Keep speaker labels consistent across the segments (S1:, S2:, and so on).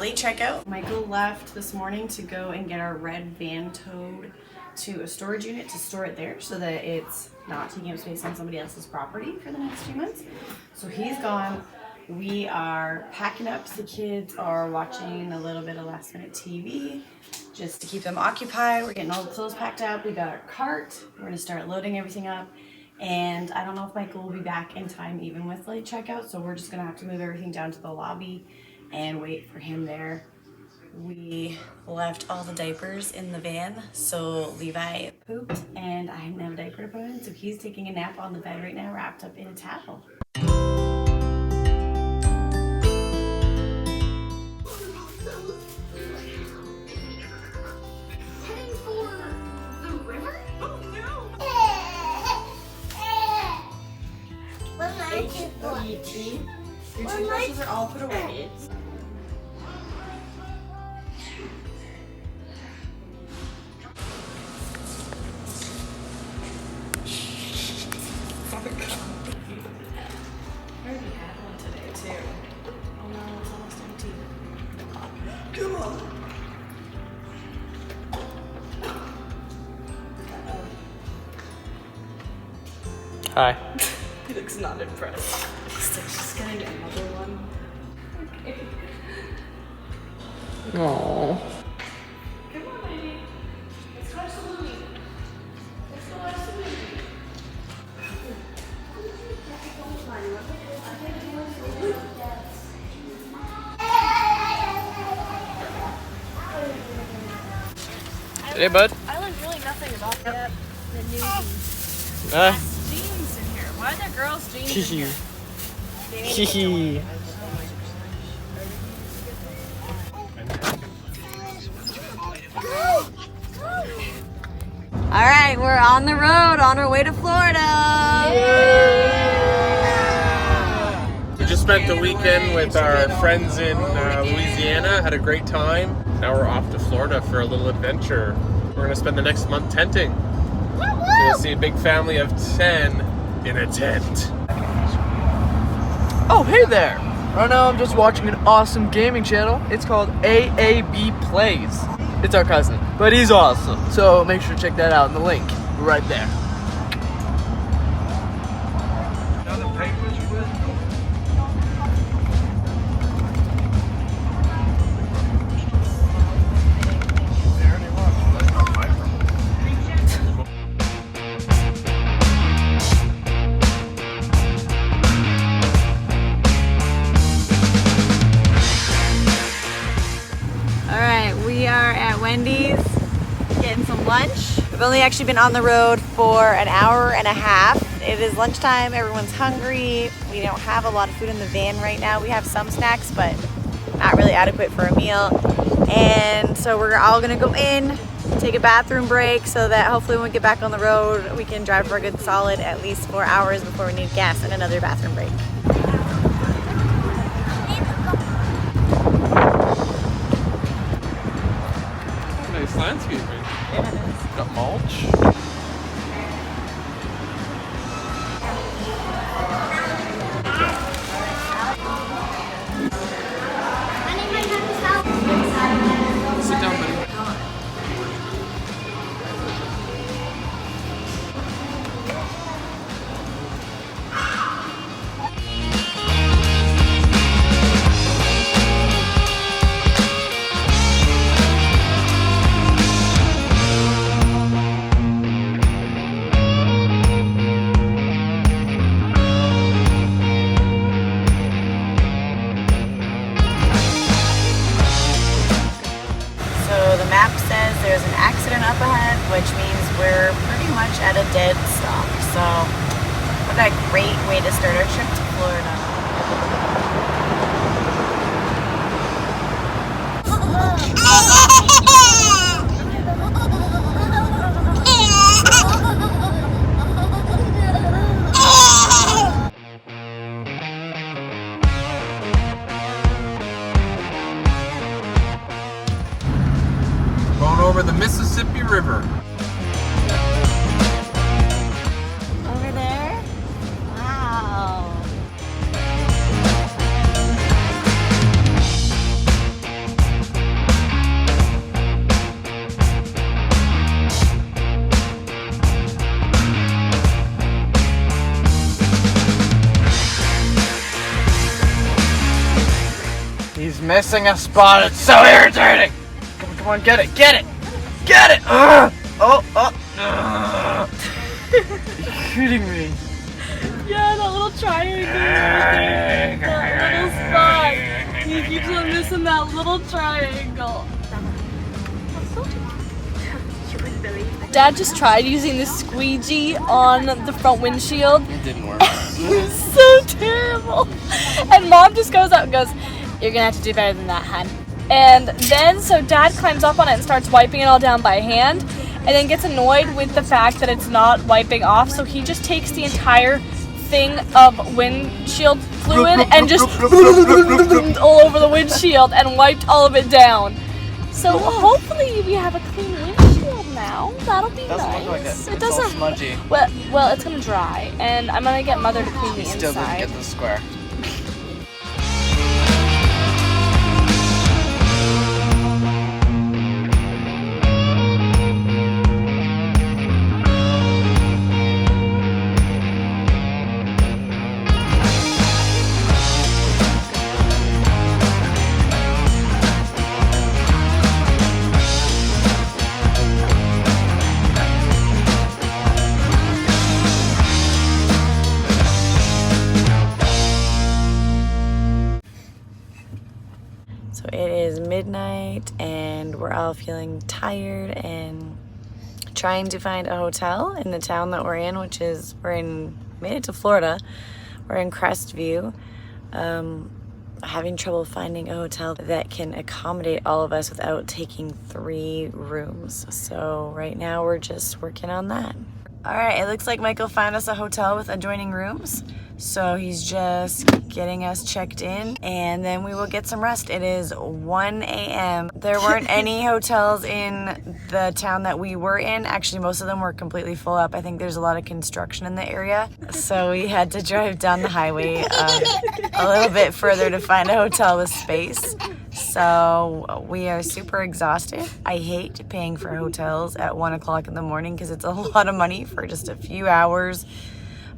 S1: late checkout. Michael left this morning to go and get our red van towed to a storage unit to store it there so that it's not taking up space on somebody else's property for the next few months. So he's gone. We are packing up. The kids are watching a little bit of last minute TV just to keep them occupied. We're getting all the clothes packed up. We got our cart. We're gonna start loading everything up. And I don't know if Michael will be back in time even with late checkout, so we're just gonna have to move everything down to the lobby and wait for him there. We left all the diapers in the van, so Levi pooped and I didn't have a diaper to put in, so he's taking a nap on the bed right now wrapped up in a towel.
S2: Heading for the river? Oh no! What am I for?
S1: Your toothbrushes are all put away. I already had one today too. Oh no, it's almost empty. Come on.
S3: Hi.
S1: He looks not impressed. He's just gonna get another one. Okay.
S3: Aww.
S1: Come on, baby. Let's watch the movie. Let's go watch the movie.
S3: Hey, bud.
S4: I learned really nothing about the newbies.
S3: Uh.
S4: Jeans in here. Why are there girls' jeans in here?
S3: Hee
S4: All right, we're on the road on our way to Florida.
S3: We just spent the weekend with our friends in Louisiana, had a great time. Now we're off to Florida for a little adventure. We're gonna spend the next month tenting. So we'll see a big family of 10 in a tent.
S5: Oh, hey there! Right now I'm just watching an awesome gaming channel. It's called AAB Plays. It's our cousin, but he's awesome. So make sure to check that out in the link right there.
S4: Wendy's, getting some lunch. We've only actually been on the road for an hour and a half. It is lunchtime, everyone's hungry. We don't have a lot of food in the van right now. We have some snacks, but not really adequate for a meal. And so we're all gonna go in, take a bathroom break so that hopefully when we get back on the road, we can drive for a good solid at least 4 hours before we need gas and another bathroom break.
S3: Nice landscaping.
S4: Yeah, it is.
S3: Got mulch. Sit down, buddy.
S4: There's an accident up ahead, which means we're pretty much at a dead stop. So, what a great way to start our trip to Florida.
S3: Over the Mississippi River.
S4: Over there? Wow.
S5: missing a spot. It's so irritating. Come on, get it. Get it. You're kidding me.
S6: Yeah, that little triangle. That little spot. He keeps on missing that little triangle. Dad just tried using the squeegee on the front windshield.
S5: It didn't work.
S6: It was so terrible. And Mom just goes out and goes, "You're gonna have to do better than that, hon." And then so Dad climbs up on it and starts wiping it all down by hand, and then gets annoyed with the fact that it's not wiping off, so he just takes the entire thing of windshield fluid and just all over the windshield and wiped all of it down. So hopefully we have a clean windshield now. That'll be
S5: Doesn't
S6: nice.
S5: look like it.
S6: It
S5: It's
S6: doesn't.
S5: all smudgy.
S6: Well, it's gonna dry, and I'm gonna get Mother to clean the
S5: Still didn't
S6: inside.
S5: get the square.
S4: So it is midnight and we're all feeling tired and trying to find a hotel in the town that we're in, which is, made it to Florida. We're in Crestview. Having trouble finding a hotel that can accommodate all of us without taking 3 rooms. So right now we're just working on that. All right, it looks like Michael found us a hotel with adjoining rooms. So he's just getting us checked in and then we will get some rest. It is 1 a.m. There weren't any hotels in the town that we were in. Actually, most of them were completely full up. I think there's a lot of construction in the area. So we had to drive down the highway a little bit further to find a hotel with space. So we are super exhausted. I hate paying for hotels at 1 o'clock in the morning because it's a lot of money for just a few hours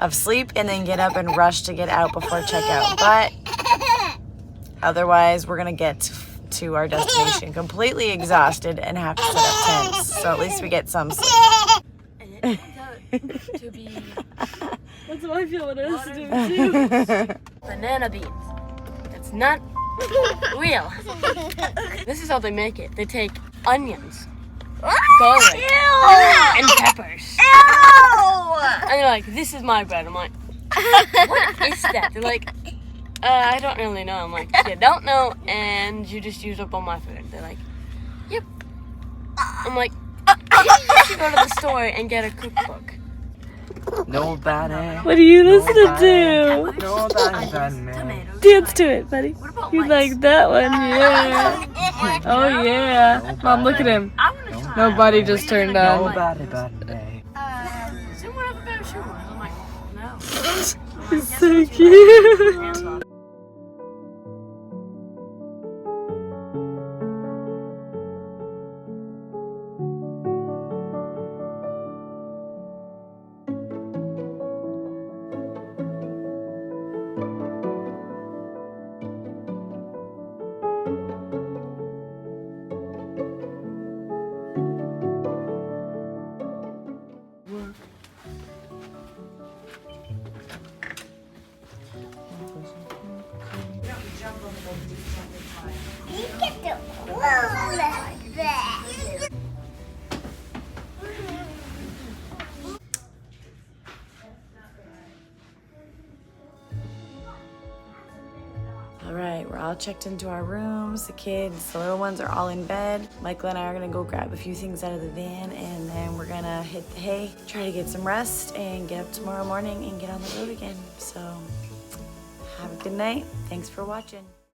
S4: of sleep and then get up and rush to get out before checkout. But otherwise, we're gonna get to our destination completely exhausted and have to set up tents. So at least we get some sleep.
S6: That's how I feel when I listen to it too.
S7: Banana beans. That's not real. This is how they make it. They take onions, garlic, and peppers. And they're like, "This is my bread." I'm like, "What is that?" They're like, "I don't really know." I'm like, "You don't know, and you just used up all my food." They're like, "Yep." I'm like, "You should go to the store and get a cookbook."
S5: Nobody.
S6: What are you listening to?
S5: Nobody but me.
S6: Dance to it, buddy. You like that one? Yeah. Oh yeah. Mom, look at him. Nobody just turned on.
S5: Nobody but me.
S7: Does anyone have a better shoe? I'm like, no.
S6: He's so cute.
S4: All right, we're all checked into our rooms. The kids, the little ones are all in bed. Michael and I are gonna go grab a few things out of the van and then we're gonna hit the hay, try to get some rest and get up tomorrow morning and get on the road again. So have a good night. Thanks for watching.